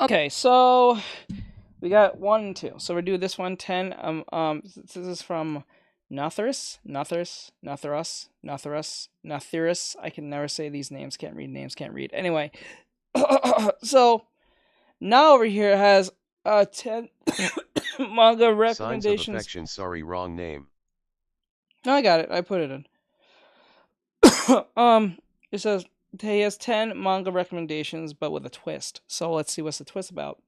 Okay, so we got 1 and 2. So we're doing this one, 10. This is from Nothurus. I can never say these names. Can't read names. Can't read. Anyway, so now over here has 10 manga Signs of recommendations. affection, sorry, wrong name. No, I got it. I put it in. It says he has 10 manga recommendations, but with a twist. So let's see what's the twist about.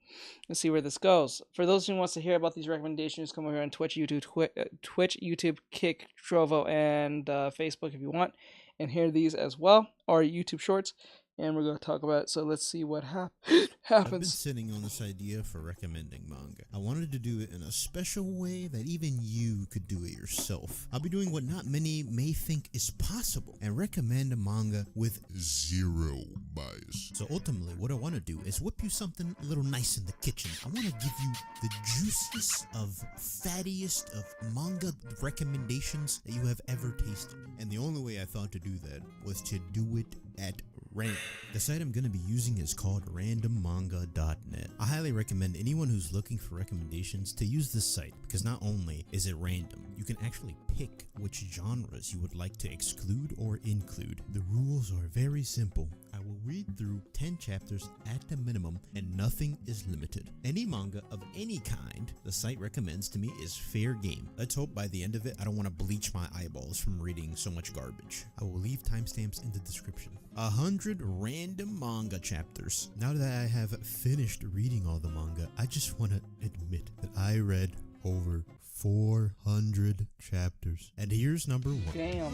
Let's see where this goes. For those who wants to hear about these recommendations, come over here on Twitch, YouTube, Kick, Trovo, and Facebook if you want, and hear these as well, or YouTube Shorts. And we're going to talk about it. So let's see what happens. I've been sitting on this idea for recommending manga. I wanted to do it in a special way that even you could do it yourself. I'll be doing what not many may think is possible and recommend a manga with zero bias. So ultimately, what I want to do is whip you something a little nice in the kitchen. I want to give you the juiciest of fattiest of manga recommendations that you have ever tasted. And the only way I thought to do that was to do it at random. The site I'm going to be using is called randommanga.net. I highly recommend anyone who's looking for recommendations to use this site because not only is it random, you can actually pick which genres you would like to exclude or include. The rules are very simple. I will read through 10 chapters at the minimum and nothing is limited. Any manga of any kind the site recommends to me is fair game. Let's hope by the end of it I don't want to bleach my eyeballs from reading so much garbage. I will leave timestamps in the description. 100 random manga chapters. Now that I have finished reading all the manga, I just want to admit that I read over 400 chapters. And here's number 1. Damn.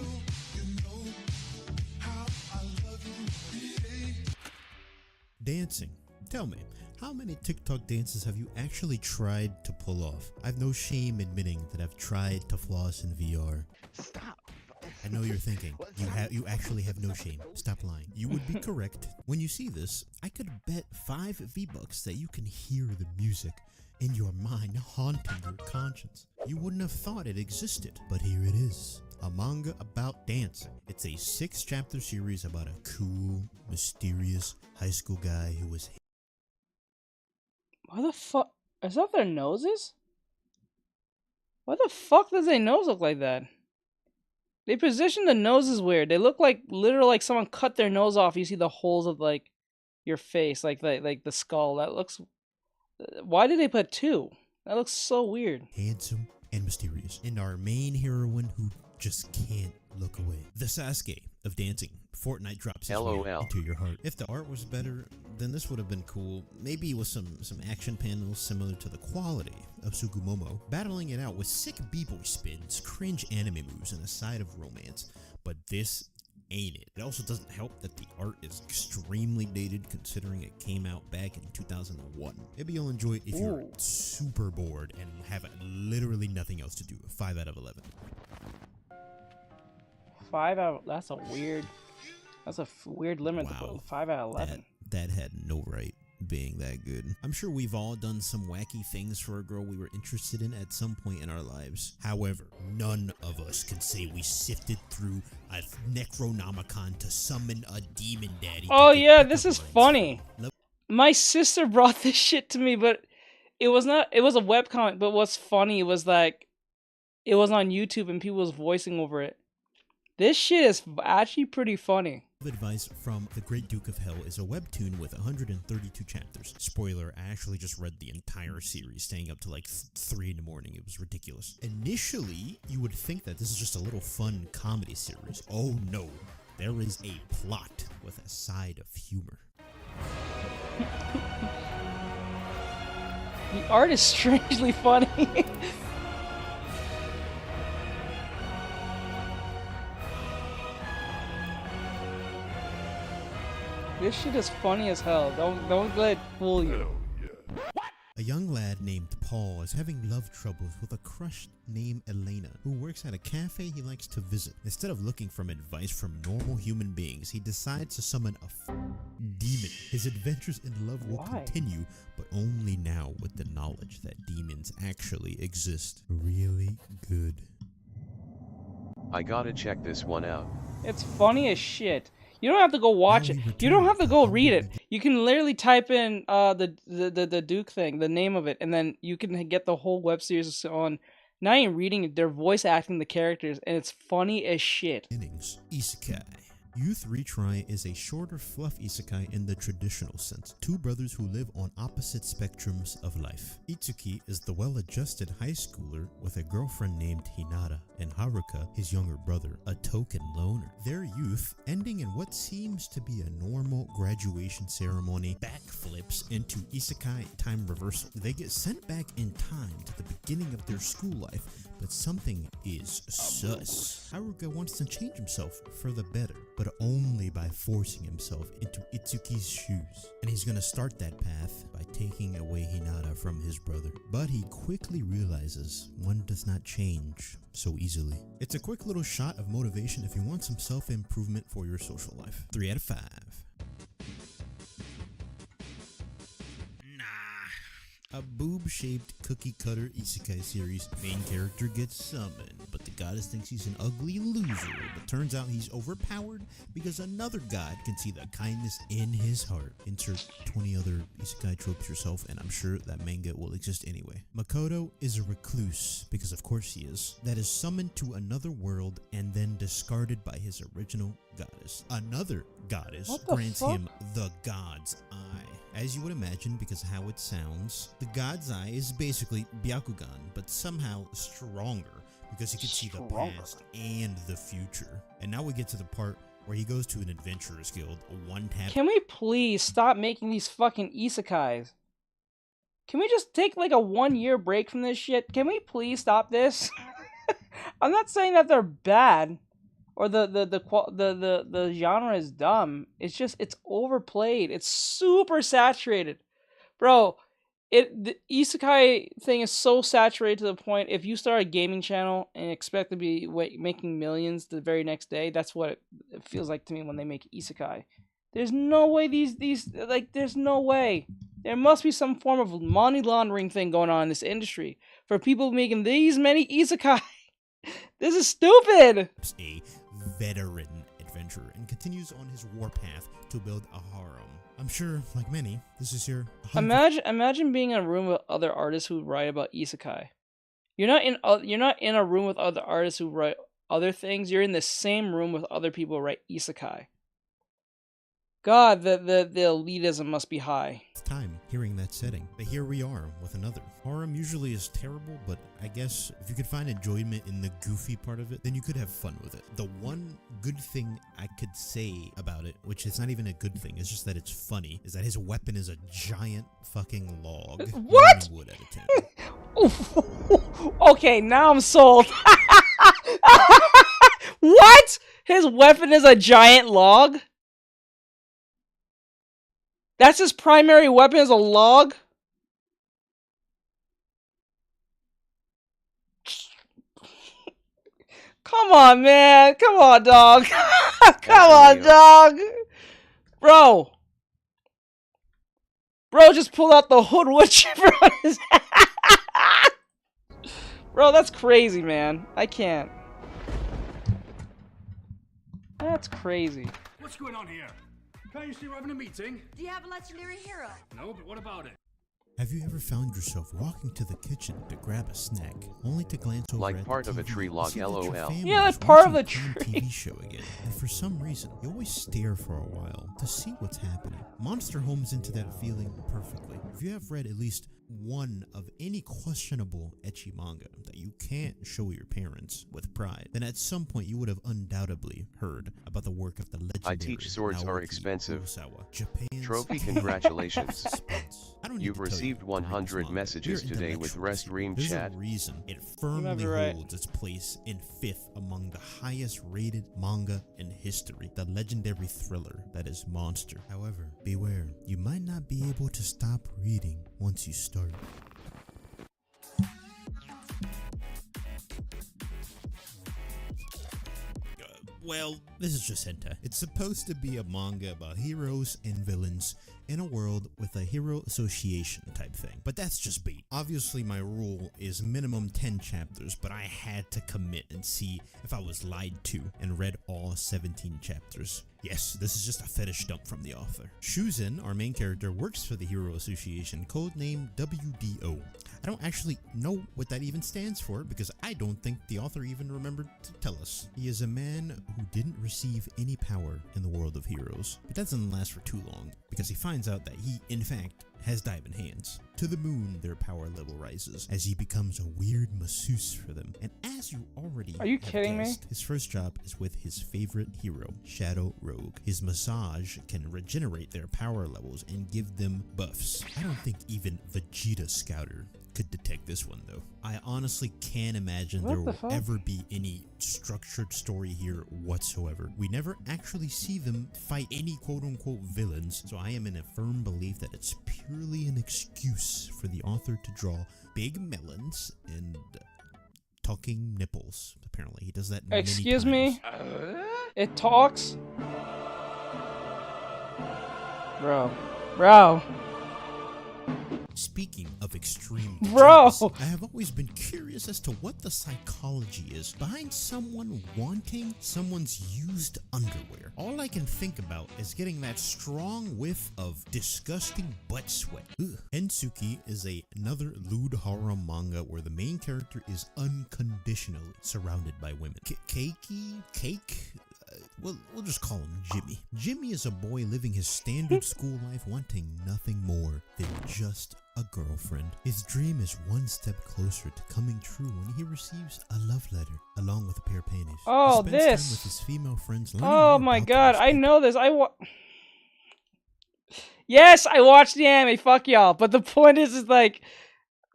Dancing. Tell me, how many TikTok dances have you actually tried to pull off? I've no shame admitting that I've tried to floss in VR. Stop. I know you're thinking, you actually have no shame. Stop lying. You would be correct. When you see this, I could bet 5 V-Bucks that you can hear the music in your mind haunting your conscience. You wouldn't have thought it existed, but here it is. A manga about dancing. It's a 6-chapter series about a cool, mysterious high school guy who was... Why the fuck? Is that their noses? Why the fuck does their nose look like that? They position the noses weird. They look like literally like someone cut their nose off. You see the holes of like your face, like the skull. That looks. Why did they put 2? That looks so weird. Handsome and mysterious, and our main heroine who just can't look away. The Sasuke of dancing. Fortnite drops his way into your heart. If the art was better, then this would have been cool. Maybe with some action panels similar to the quality of Sugumomo, battling it out with sick b-boy spins, cringe anime moves, and a side of romance. But this ain't it. It also doesn't help that the art is extremely dated considering it came out back in 2001. Maybe you'll enjoy it if you're super bored and have literally nothing else to do. 5 out of 11. 5 out. That's a weird limit to put. 5 out of 11. That had no right being that good. I'm sure we've all done some wacky things for a girl we were interested in at some point in our lives. However, none of us can say we sifted through a Necronomicon to summon a demon daddy. Oh yeah, this is funny. My sister brought this shit to me, but it was not. It was a webcomic, but what's funny was like, it was on YouTube and people was voicing over it. This shit is actually pretty funny. Advice from The Great Duke of Hell is a webtoon with 132 chapters. Spoiler, I actually just read the entire series, staying up to like 3 in the morning. It was ridiculous. Initially, you would think that this is just a little fun comedy series. Oh no, there is a plot with a side of humor. The art is strangely funny. This shit is funny as hell. Don't let it fool you. A young lad named Paul is having love troubles with a crush named Elena, who works at a cafe he likes to visit. Instead of looking for advice from normal human beings, he decides to summon a demon. His adventures in love will continue, but only now with the knowledge that demons actually exist. Really good. I gotta check this one out. It's funny as shit. You don't have to go watch Now it. we You don't return have to to go humble read it. begin- You can literally type in the Duke thing, the name of it, and then you can get the whole web series on. Not even reading it, they're voice acting the characters, and it's funny as shit. Beginnings. Isekai. Youth Retry is a shorter fluff isekai in the traditional sense. Two brothers who live on opposite spectrums of life. Itsuki is the well-adjusted high schooler with a girlfriend named Hinata, and Haruka, his younger brother, a token loner. Their youth, ending in what seems to be a normal graduation ceremony, backflips into isekai time reversal. They get sent back in time to the beginning of their school life, but something is sus. Haruka wants to change himself for the better, but only by forcing himself into Itsuki's shoes. And he's gonna start that path by taking away Hinata from his brother. But he quickly realizes one does not change so easily. It's a quick little shot of motivation if you want some self-improvement for your social life. 3 out of 5. A boob-shaped cookie-cutter isekai series. Main character gets summoned, but the goddess thinks he's an ugly loser, but turns out he's overpowered because another god can see the kindness in his heart. Insert 20 other isekai tropes yourself, and I'm sure that manga will exist anyway. Makoto is a recluse, because of course he is, that is summoned to another world and then discarded by his original goddess. Another goddess grants him the God's Eye. As you would imagine, because of how it sounds, the God's Eye is basically Byakugan, but somehow stronger, because he can see the past and the future. And now we get to the part where he goes to an adventurers guild, a one-tap. Can we please stop making these fucking isekais? Can we just take like a 1-year break from this shit? Can we please stop this? I'm not saying that they're bad or the genre is dumb. It's just it's overplayed. It's super saturated. Bro, the isekai thing is so saturated to the point if you start a gaming channel and expect to be making millions the very next day, that's what it feels like to me when they make isekai. There's no way there's no way. There must be some form of money laundering thing going on in this industry for people making these many isekai. This is stupid. A veteran adventurer and continues on his warpath to build a harem. I'm sure, like many, this is your imagine being in a room with other artists who write about isekai. You're not in a room with other artists who write other things. You're in the same room with other people who write isekai. God, the elitism must be high. Time hearing that setting, but here we are with another. Harem usually is terrible, but I guess if you could find enjoyment in the goofy part of it, then you could have fun with it. The one good thing I could say about it, which is not even a good thing, it's just that it's funny, is that his weapon is a giant fucking log. What? Wood at a 10. Okay, now I'm sold. What? His weapon is a giant log? That's his primary weapon, is a log? Come on, man. Come on, dog. Come on, dog. Bro. Bro just pulled out the hood wood chipper on his head. Bro, that's crazy, man. I can't. That's crazy. What's going on here? Can't you see we're having a meeting? Do you have a legendary hero? No, but what about it? Have you ever found yourself walking to the kitchen to grab a snack, only to glance over Like at part the of a TV tree and log, see that your LOL. family Yeah, is that's part of watching the a tree. TV show again, and for some reason, you always stare for a while to see what's happening. Monster Home's into that feeling perfectly. If you have read at least one of any questionable ecchi manga that you can't show your parents with pride, then at some point you would have undoubtedly heard about the work of the legendary I teach swords are Naoki expensive. Urasawa, Japan's Trophy, king congratulations. of suspense. I don't need You've to tell received you how to read 100 manga. messages You're today with intellectuals. Rest Ream There's Chat. a reason it might firmly be right. holds its place in 5th among the highest rated manga in history, the legendary thriller that is Monster. However, beware, you might not be able to stop reading once you start. Well, This is just hentai. It's supposed to be a manga about heroes and villains in a world with a hero association type thing. But that's just bait. Obviously, my rule is minimum 10 chapters, but I had to commit and see if I was lied to and read all 17 chapters. Yes, this is just a fetish dump from the author. Shuzen, our main character, works for the Hero Association, codenamed WDO. I don't actually know what that even stands for because I don't think the author even remembered to tell us. He is a man who didn't receive any power in the world of heroes. But that doesn't last for too long because he finds out that he, in fact, has diamond hands. To the moon, their power level rises as he becomes a weird masseuse for them. And as you already Are you kidding me? His first job is with his favorite hero, Shadow Rogue. His massage can regenerate their power levels and give them buffs. I don't think even Vegeta Scouter could detect this one though. I honestly can't imagine there will ever be any structured story here whatsoever. We never actually see them fight any quote-unquote villains, so I am in a firm belief that it's purely an excuse for the author to draw big melons and talking nipples. Apparently, he does that many times. Excuse me? It talks? Bro. Speaking of extreme Bro! degeneracy, I have always been curious as to what the psychology is behind someone wanting someone's used underwear. All I can think about is getting that strong whiff of disgusting butt sweat. Ugh. Hensuki is another lewd horror manga where the main character is unconditionally surrounded by women. Cake? We'll just call him Jimmy. Jimmy is a boy living his standard school life wanting nothing more than just a girlfriend. His dream is one step closer to coming true when he receives a love letter along with a pair of panties. Oh, he spends this. time with his female friends. Oh my god, I know this. Yes, I watched the anime. Fuck y'all. But the point is like,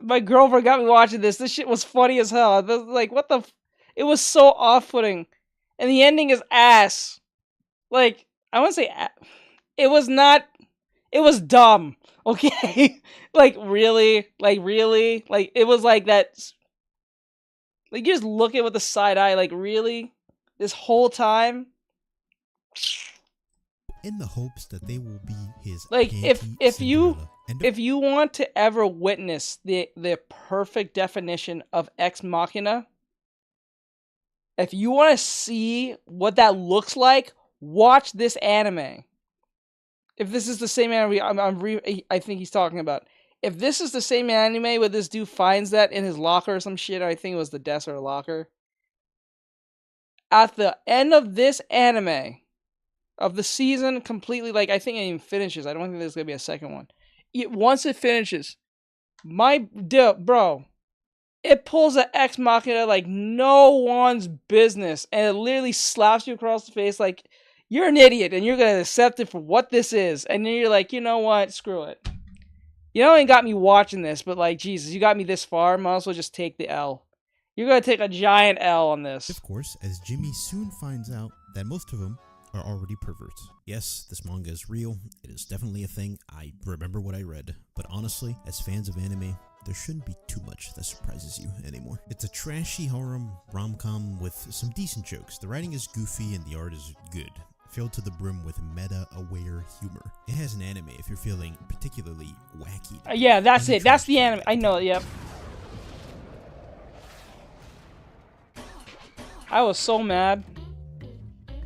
my girlfriend got me watching this. This shit was funny as hell. I was like, what the? It was so off-putting. And the ending is ass. Like, I wouldn't say it was not, it was dumb. Okay? really? Like, it was like that. Like, you just look at it with a side eye, like, really? This whole time? In the hopes that they will be his like, if you Cinderella. want to ever witness the perfect definition of ex machina, if you want to see what that looks like, watch this anime. If this is the same anime I think he's talking about. If this is the same anime where this dude finds that in his locker or some shit, I think it was the desk or locker. At the end of this anime, of the season completely, like, I think it even finishes. I don't think there's going to be a second one. Once it finishes, bro, it pulls an ex machina like no one's business, and it literally slaps you across the face like, you're an idiot, and you're going to accept it for what this is. And then you're like, you know what? Screw it. You know, it got me watching this, but like, Jesus, you got me this far. Might as well just take the L. You're going to take a giant L on this. Of course, as Jimmy soon finds out that most of them are already perverts. Yes, this manga is real. It is definitely a thing. I remember what I read. But honestly, as fans of anime, there shouldn't be too much that surprises you anymore. It's a trashy horror rom-com with some decent jokes. The writing is goofy and the art is good, filled to the brim with meta-aware humor. It has an anime if you're feeling particularly wacky. Yeah, that's it. That's the anime. I know it, yep. I was so mad.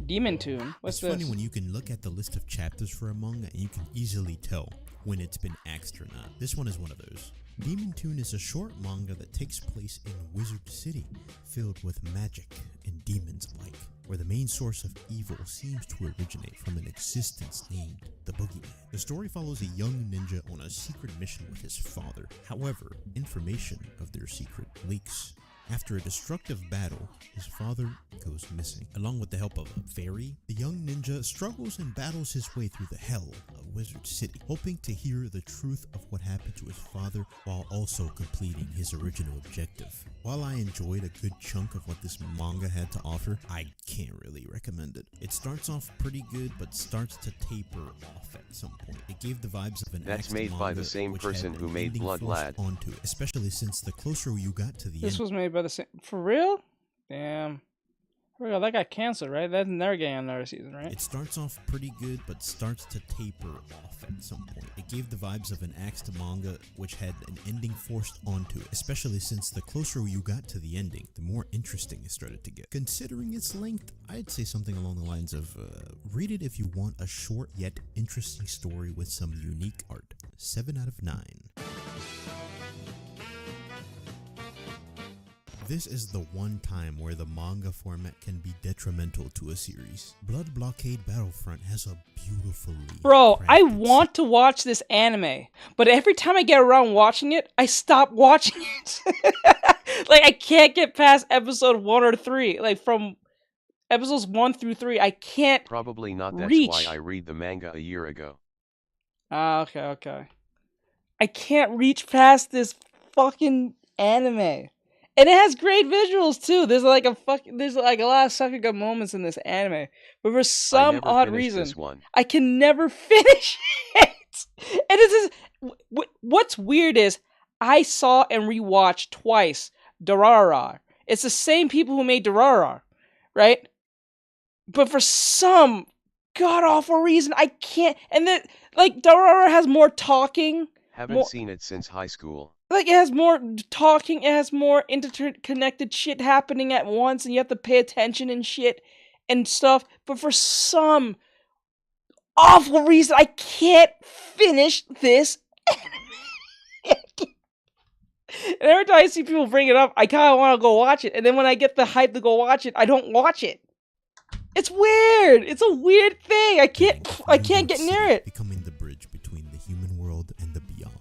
Demon Tune. What's this? It's funny when you can look at the list of chapters for a manga and you can easily tell when it's been axed or not. This one is one of those. Demon Tune is a short manga that takes place in Wizard City, filled with magic and demons alike, where the main source of evil seems to originate from an existence named the Boogeyman. The story follows a young ninja on a secret mission with his father. However, information of their secret leaks. After a destructive battle, his father goes missing. Along with the help of a fairy, the young ninja struggles and battles his way through the hell of Wizard City, hoping to hear the truth of what happened to his father while also completing his original objective. While I enjoyed a good chunk of what this manga had to offer, I can't really recommend it. It starts off pretty good, but starts to taper off at some point. It gave the vibes of an That's made by the same person who made Blood Lad. Onto it, especially since the closer you got to the end. This was made by the same. For real? Damn. Oh, that got canceled, right? That's never getting another season, right? It starts off pretty good, but starts to taper off at some point. It gave the vibes of an axe manga, which had an ending forced onto it, especially since the closer you got to the ending, the more interesting it started to get. Considering its length, I'd say something along the lines of, read it if you want a short yet interesting story with some unique art. 7 out of 9. This is the one time where the manga format can be detrimental to a series. Blood Blockade Battlefront has a beautifully Bro, I crafted want to watch this anime, but every time I get around watching it, I stop watching it. Like, I can't get past episode 1 or 3. Like, from episodes 1 through 3, I can't Probably not. That's reach. why I read the manga a year ago. Ah, okay. I can't reach past this fucking anime. And it has great visuals too. There's like a lot of Sakuga moments in this anime. But for some never odd finished reason, this one. I can never finish it. And it's just, what's weird is I saw and rewatched twice Durarara. It's the same people who made Durarara, right? But for some god awful reason, I can't. And then, like, Durarara has more talking. Haven't seen it since high school. Like, it has more talking, it has more interconnected shit happening at once, and you have to pay attention and shit and stuff. But for some awful reason, I can't finish this anime. And every time I see people bring it up, I kind of want to go watch it. And then when I get the hype to go watch it, I don't watch it. It's weird. It's a weird thing. I can't get near it. Becoming the bridge between the human world and the beyond.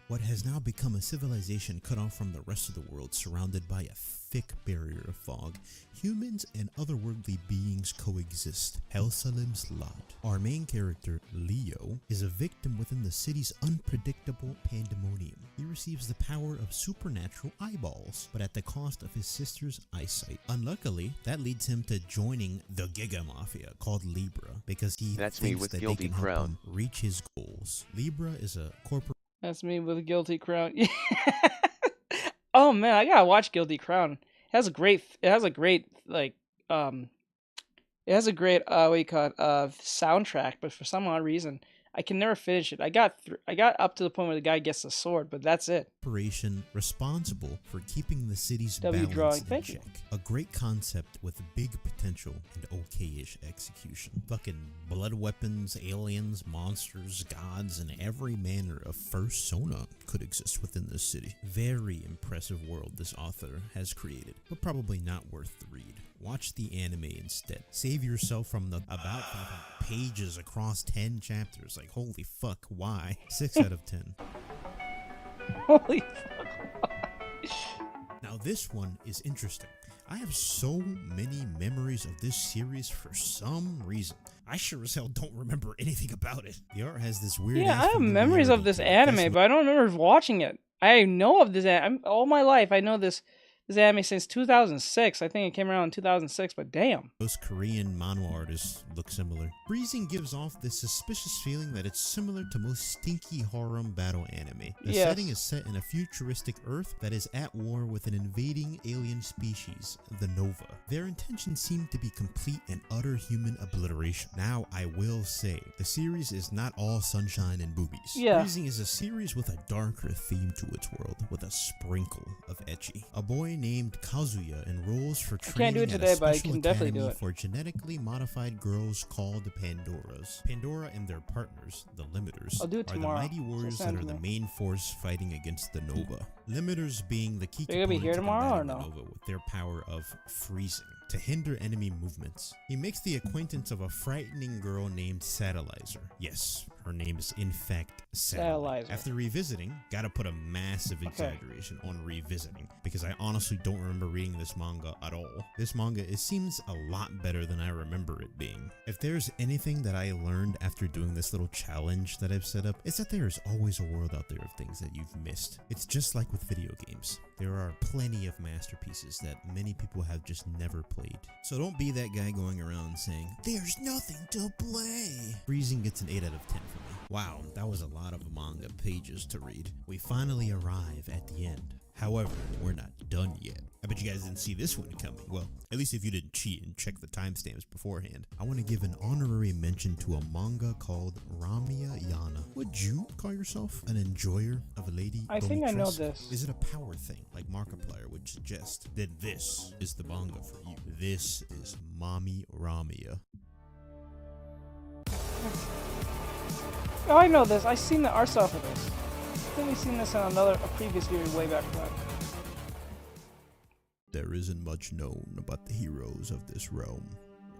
What has now become a civilization cut off from the rest of the world, surrounded by a thick barrier of fog, humans and otherworldly beings coexist. Hel Salim's Lot. Our main character, Leo, is a victim within the city's unpredictable pandemonium. He receives the power of supernatural eyeballs, but at the cost of his sister's eyesight. Unluckily, that leads him to joining the Giga Mafia, called Libra, because he thinks with that they Guilty can help Crown. him reach his goals. Libra is a corporate. That's me with a Guilty Crown. Oh man, I gotta watch Guilty Crown. It has a great soundtrack, but for some odd reason, I can never finish it. I got up to the point where the guy gets the sword, but that's it. Corporation responsible for keeping the city's W balance drawing, in thank you. check. A great concept with big potential and okay-ish execution. Fucking blood weapons, aliens, monsters, gods, and every manner of fursona could exist within this city. Very impressive world this author has created, but probably not worth the read. Watch the anime instead. Save yourself from the about pages across 10 chapters. Like, holy fuck, why? 6 out of 10. Holy fuck. Now this one is interesting. I have so many memories of this series for some reason. I sure as hell don't remember anything about it. The art has this weird. Yeah, I have memories of this anime, but I don't remember watching it. I know of this anime all my life. I know this anime since 2006. I think it came around in 2006, but damn. Those Korean manhwa artists look similar. Freezing gives off this suspicious feeling that it's similar to most stinky harem battle anime. The setting is set in a futuristic Earth that is at war with an invading alien species, the Nova. Their intentions seem to be complete and utter human obliteration. Now, I will say, the series is not all sunshine and boobies. Yeah. Freezing is a series with a darker theme to its world, with a sprinkle of ecchi. A boy named Kazuya enrolls for training can't do it at today, a but I special can definitely do academy it. for genetically modified girls called Pandoras. Pandora and their partners, the Limiters, I'll do it are tomorrow. the mighty warriors that send are to the me. main force fighting against the Nova. Limiters being the key You're gonna be component here to tomorrow or combating no? the Nova with their power of freezing to hinder enemy movements. He makes the acquaintance of a frightening girl named Satellizer. Yes, her name is in fact Satellite. Satellizer. After revisiting, gotta put a massive exaggeration on revisiting, because I honestly don't remember reading this manga at all. This manga, it seems a lot better than I remember it being. If there's anything that I learned after doing this little challenge that I've set up, it's that there is always a world out there of things that you've missed. It's just like with video games. There are plenty of masterpieces that many people have just never played. So don't be that guy going around saying, "There's nothing to play." Freezing gets an 8 out of 10 for for me. Wow, that was a lot of manga pages to read. We finally arrive at the end. However, we're not done yet. I bet you guys didn't see this one coming. Well, at least if you didn't cheat and check the timestamps beforehand. I want to give an honorary mention to a manga called Ramia Yana. Would you call yourself an enjoyer of a lady? I think I know this. Is it a power thing, like Markiplier would suggest? Then this is the manga for you. This is Mommy Ramia. Oh, I know this. I've seen the art style for this. I think we've seen this on a previous video way back when. There isn't much known about the heroes of this realm,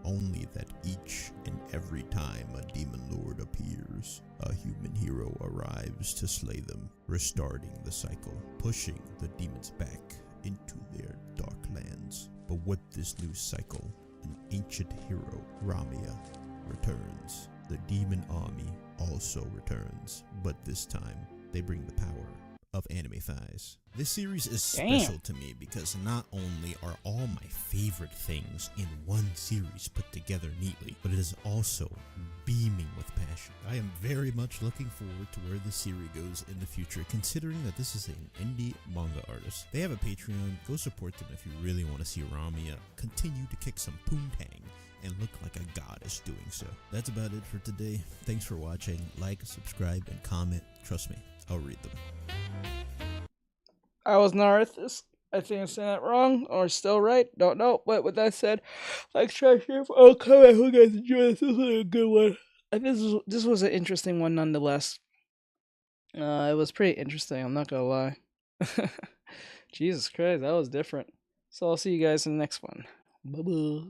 only that each and every time a demon lord appears, a human hero arrives to slay them, restarting the cycle, pushing the demons back into their dark lands. But with this new cycle, an ancient hero, Ramia, returns. The demon army also returns, but this time they bring the power of anime thighs. This series is special to me because not only are all my favorite things in one series put together neatly, but it is also beaming with passion. I am very much looking forward to where this series goes in the future, considering that this is an indie manga artist. They have a Patreon. Go support them if you really want to see Ramia continue to kick some poontang and look like a goddess doing so. That's about it for today. Thanks for watching. Like, subscribe, and comment. Trust me, I'll read them. I was an artist. I think I'm saying that wrong or still right. Don't know. But with that said, like, share, share. Oh, comment. Who guys enjoyed this? This was a good one. And this was an interesting one nonetheless. It was pretty interesting. I'm not gonna lie. Jesus Christ, that was different. So I'll see you guys in the next one. Bye bye.